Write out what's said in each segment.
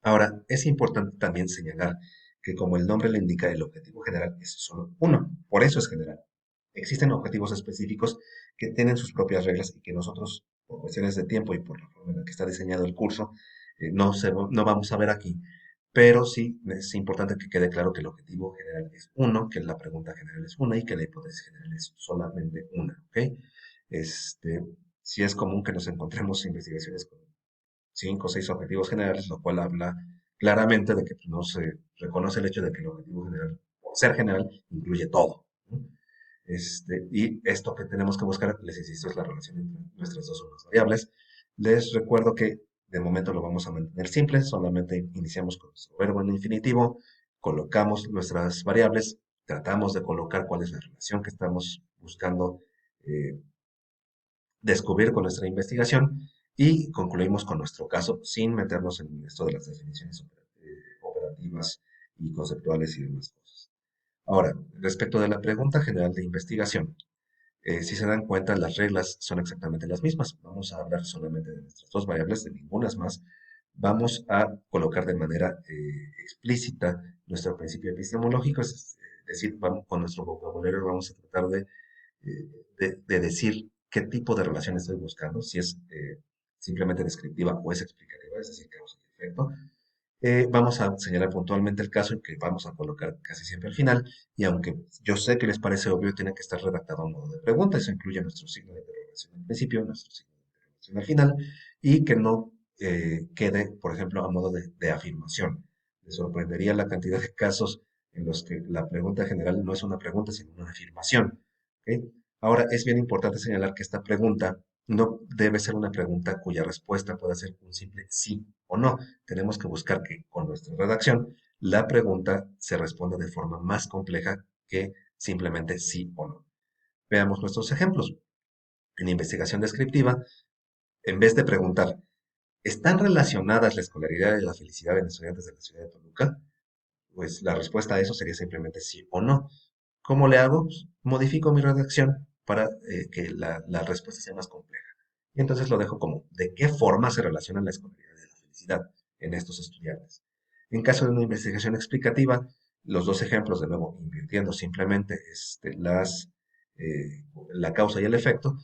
Ahora, es importante también señalar que como el nombre le indica, el objetivo general es solo uno, por eso es general. Existen objetivos específicos que tienen sus propias reglas y que nosotros, por cuestiones de tiempo y por la forma en la que está diseñado el curso, no vamos a ver aquí. Pero sí es importante que quede claro que el objetivo general es uno, que la pregunta general es una y que la hipótesis general es solamente una, ¿ok? Este, sí es común que nos encontremos investigaciones con cinco o seis objetivos generales, lo cual habla claramente de que no se reconoce el hecho de que el objetivo general, por ser general, incluye todo, ¿no? Y esto que tenemos que buscar, les insisto, es la relación entre nuestras dos unas variables. Les recuerdo que de momento lo vamos a mantener simple, solamente iniciamos con nuestro verbo en infinitivo, colocamos nuestras variables, tratamos de colocar cuál es la relación que estamos buscando eh, descubrir con nuestra investigación y concluimos con nuestro caso sin meternos en esto de las definiciones operativas y conceptuales y demás cosas. Ahora, respecto de la pregunta general de investigación, si se dan cuenta, las reglas son exactamente las mismas. Vamos a hablar solamente de nuestras dos variables, de ningunas más. Vamos a colocar de manera explícita nuestro principio epistemológico, es decir, vamos, con nuestro vocabulario vamos a tratar de decir qué tipo de relación estoy buscando, si es simplemente descriptiva o es explicativa, es decir, causa y efecto. Vamos a señalar puntualmente el caso en que vamos a colocar casi siempre al final, y aunque yo sé que les parece obvio, tiene que estar redactado a modo de pregunta. Eso incluye nuestro signo de interrogación al principio, nuestro signo de interrogación al final, y que no quede, por ejemplo, a modo de afirmación. Les sorprendería la cantidad de casos en los que la pregunta general no es una pregunta, sino una afirmación. ¿Ok? Ahora, es bien importante señalar que esta pregunta no debe ser una pregunta cuya respuesta pueda ser un simple sí o no. Tenemos que buscar que con nuestra redacción la pregunta se responda de forma más compleja que simplemente sí o no. Veamos nuestros ejemplos. En investigación descriptiva, en vez de preguntar, ¿están relacionadas la escolaridad y la felicidad en estudiantes de la ciudad de Toluca? Pues la respuesta a eso sería simplemente sí o no. ¿Cómo le hago? Pues, modifico mi redacción para que la respuesta sea más compleja. Y entonces lo dejo como, ¿de qué forma se relaciona la escolaridad y la felicidad en estos estudiantes? En caso de una investigación explicativa, los dos ejemplos, de nuevo, invirtiendo simplemente la causa y el efecto,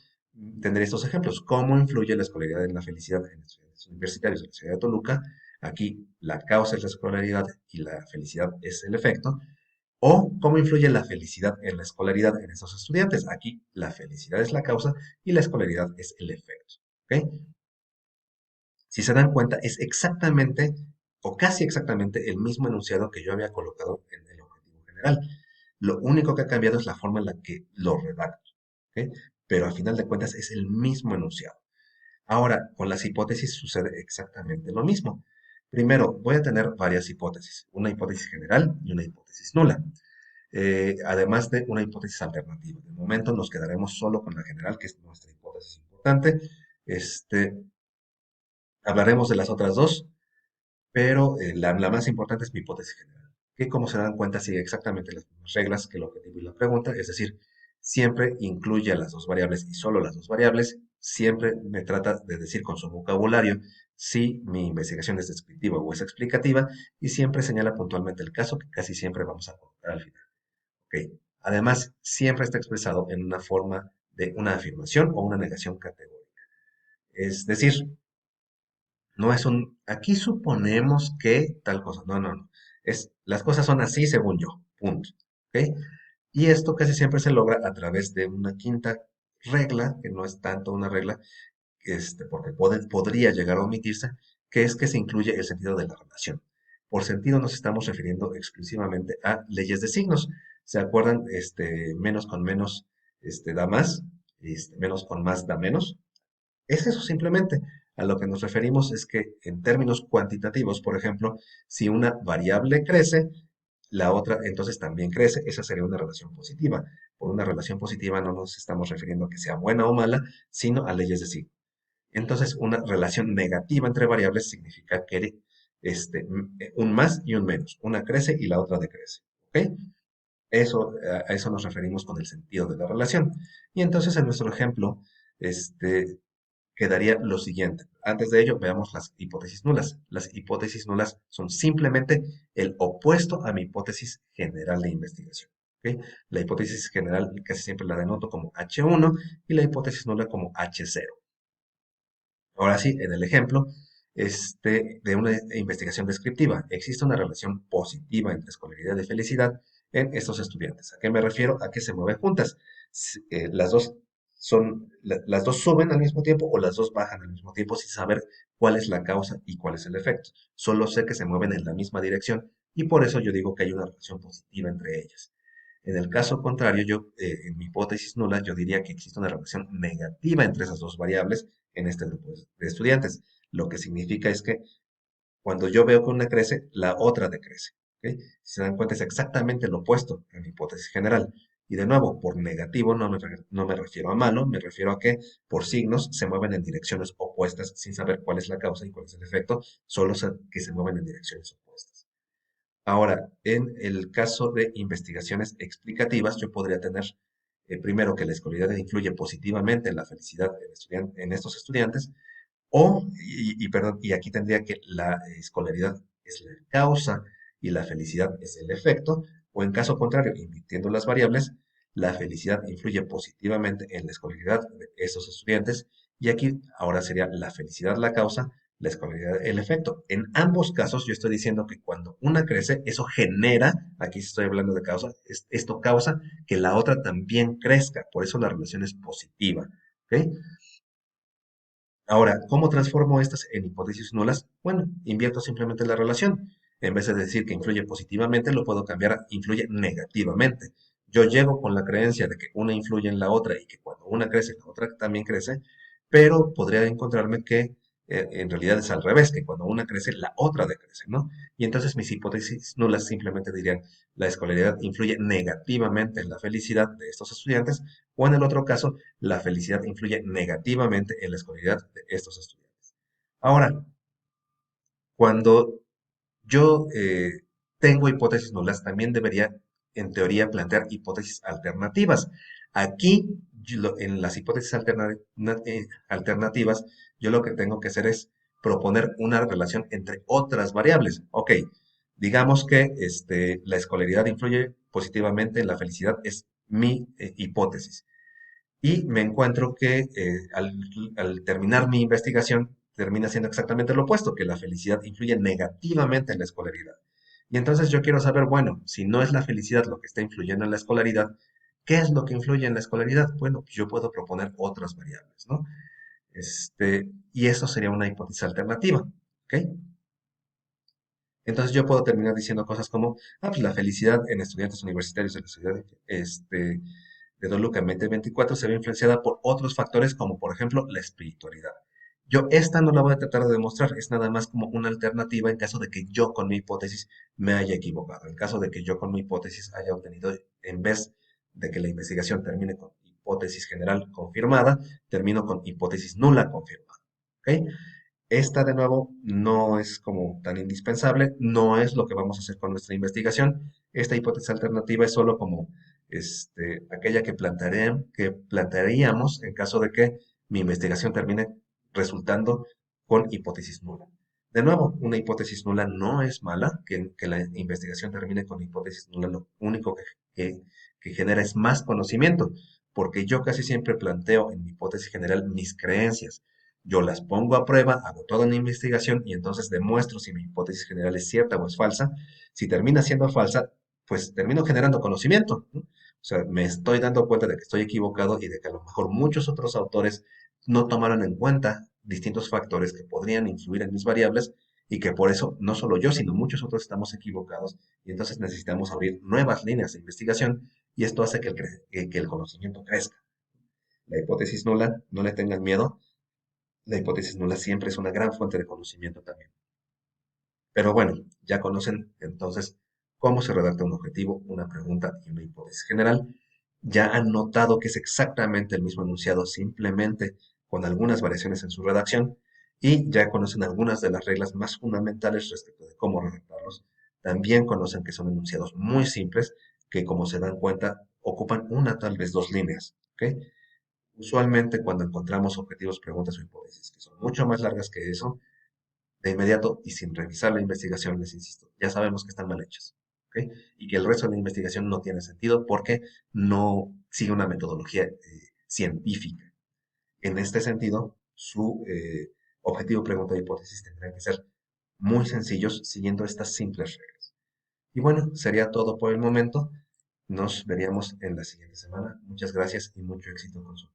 tendré estos ejemplos. ¿Cómo influye la escolaridad en la felicidad en estudiantes universitarios de la ciudad de Toluca? Aquí la causa es la escolaridad y la felicidad es el efecto. O cómo influye la felicidad en la escolaridad en esos estudiantes. Aquí la felicidad es la causa y la escolaridad es el efecto. ¿Ok? Si se dan cuenta, es exactamente o casi exactamente el mismo enunciado que yo había colocado en el objetivo general. Lo único que ha cambiado es la forma en la que lo redacto. ¿Ok? Pero al final de cuentas es el mismo enunciado. Ahora, con las hipótesis sucede exactamente lo mismo. Primero, voy a tener varias hipótesis, una hipótesis general y una hipótesis nula, además de una hipótesis alternativa. De momento nos quedaremos solo con la general, que es nuestra hipótesis importante. Este, Hablaremos de las otras dos, pero la más importante es mi hipótesis general, que como se dan cuenta sigue exactamente las mismas reglas que el objetivo y la pregunta, es decir, siempre incluye a las dos variables y solo las dos variables, siempre me trata de decir con su vocabulario si mi investigación es descriptiva o es explicativa, y siempre señala puntualmente el caso que casi siempre vamos a colocar al final. ¿Ok? Además, siempre está expresado en una forma de una afirmación o una negación categórica. Es decir, no es aquí suponemos que tal cosa. No, no, no. Las cosas son así según yo. Punto. ¿Ok? Y esto casi siempre se logra a través de una quinta regla, que no es tanto una regla, porque podría llegar a omitirse, que es que se incluye el sentido de la relación. Por sentido nos estamos refiriendo exclusivamente a leyes de signos. ¿Se acuerdan? Menos con menos da más, menos con más da menos. Es eso simplemente. A lo que nos referimos es que en términos cuantitativos, por ejemplo, si una variable crece, la otra entonces también crece. Esa sería una relación positiva. Por una relación positiva no nos estamos refiriendo a que sea buena o mala, sino a leyes de signo. Entonces, una relación negativa entre variables significa que un más y un menos. Una crece y la otra decrece. ¿Ok? A eso nos referimos con el sentido de la relación. Y entonces, en nuestro ejemplo, este, quedaría lo siguiente. Antes de ello, veamos las hipótesis nulas. Las hipótesis nulas son simplemente el opuesto a mi hipótesis general de investigación. ¿Ok? La hipótesis general casi siempre la denoto como H1 y la hipótesis nula como H0. Ahora sí, en el ejemplo de una investigación descriptiva, existe una relación positiva entre escolaridad y felicidad en estos estudiantes. ¿A qué me refiero? A que se mueven juntas. Las dos las dos suben al mismo tiempo o las dos bajan al mismo tiempo sin saber cuál es la causa y cuál es el efecto. Solo sé que se mueven en la misma dirección y por eso yo digo que hay una relación positiva entre ellas. En el caso contrario, en mi hipótesis nula, yo diría que existe una relación negativa entre esas dos variables en este grupo de estudiantes. Lo que significa es que cuando yo veo que una crece, la otra decrece. ¿Ok? Si se dan cuenta, es exactamente lo opuesto a mi hipótesis general. Y de nuevo, por negativo no me refiero a malo, me refiero a que por signos se mueven en direcciones opuestas sin saber cuál es la causa y cuál es el efecto, solo que se mueven en direcciones opuestas. Ahora, en el caso de investigaciones explicativas, yo podría tener, primero, que la escolaridad influye positivamente en la felicidad en estos estudiantes, perdón, y aquí tendría que la escolaridad es la causa y la felicidad es el efecto, o en caso contrario, invirtiendo las variables, la felicidad influye positivamente en la escolaridad de estos estudiantes, y aquí ahora sería la felicidad la causa, la escolaridad el efecto. En ambos casos yo estoy diciendo que cuando una crece, eso genera, aquí sí estoy hablando de causa, esto causa que la otra también crezca, por eso la relación es positiva. ¿Ok? Ahora, ¿cómo transformo estas en hipótesis nulas? Bueno, invierto simplemente la relación. En vez de decir que influye positivamente, lo puedo cambiar a influye negativamente. Yo llego con la creencia de que una influye en la otra y que cuando una crece, la otra también crece, pero podría encontrarme que en realidad es al revés, que cuando una crece, la otra decrece, ¿no? Y entonces mis hipótesis nulas simplemente dirían, la escolaridad influye negativamente en la felicidad de estos estudiantes, o en el otro caso, la felicidad influye negativamente en la escolaridad de estos estudiantes. Ahora, cuando yo tengo hipótesis nulas, también debería, en teoría, plantear hipótesis alternativas. Aquí, en las hipótesis alternativas, yo lo que tengo que hacer es proponer una relación entre otras variables. Ok, digamos que la escolaridad influye positivamente en la felicidad, es mi hipótesis. Y me encuentro que al terminar mi investigación termina siendo exactamente lo opuesto, que la felicidad influye negativamente en la escolaridad. Y entonces yo quiero saber, bueno, si no es la felicidad lo que está influyendo en la escolaridad, ¿qué es lo que influye en la escolaridad? Bueno, pues yo puedo proponer otras variables, ¿no? Y eso sería una hipótesis alternativa, ¿ok? Entonces yo puedo terminar diciendo cosas como, pues la felicidad en estudiantes universitarios de la ciudad de Toluca en 2024 se ve influenciada por otros factores como por ejemplo la espiritualidad. Yo esta no la voy a tratar de demostrar, es nada más como una alternativa en caso de que yo con mi hipótesis me haya equivocado. En caso de que yo con mi hipótesis haya obtenido, en vez de que la investigación termine con hipótesis general confirmada, termino con hipótesis nula confirmada. ¿Ok? Esta, de nuevo, no es como tan indispensable, no es lo que vamos a hacer con nuestra investigación. Esta hipótesis alternativa es solo como aquella que plantearíamos en caso de que mi investigación termine resultando con hipótesis nula. De nuevo, una hipótesis nula no es mala, que la investigación termine con hipótesis nula, lo único que genera es más conocimiento, porque yo casi siempre planteo en mi hipótesis general mis creencias. Yo las pongo a prueba, hago toda una investigación y entonces demuestro si mi hipótesis general es cierta o es falsa. Si termina siendo falsa, pues termino generando conocimiento, ¿no? O sea, me estoy dando cuenta de que estoy equivocado y de que a lo mejor muchos otros autores no tomaron en cuenta distintos factores que podrían influir en mis variables y que por eso no solo yo, sino muchos otros estamos equivocados y entonces necesitamos abrir nuevas líneas de investigación y esto hace que el conocimiento crezca. La hipótesis nula, no le tengan miedo, la hipótesis nula siempre es una gran fuente de conocimiento también. Pero bueno, ya conocen entonces cómo se redacta un objetivo, una pregunta y una hipótesis general. Ya han notado que es exactamente el mismo enunciado, simplemente con algunas variaciones en su redacción. Y ya conocen algunas de las reglas más fundamentales respecto de cómo redactarlos. También conocen que son enunciados muy simples, que como se dan cuenta, ocupan una, tal vez dos líneas. ¿Ok? Usualmente cuando encontramos objetivos, preguntas o hipótesis que son mucho más largas que eso, de inmediato y sin revisar la investigación, les insisto, ya sabemos que están mal hechas, ¿ok? Y que el resto de la investigación no tiene sentido porque no sigue una metodología científica. En este sentido, su objetivo, pregunta e hipótesis tendrán que ser muy sencillos siguiendo estas simples reglas. Y bueno, sería todo por el momento. Nos veríamos en la siguiente semana. Muchas gracias y mucho éxito con su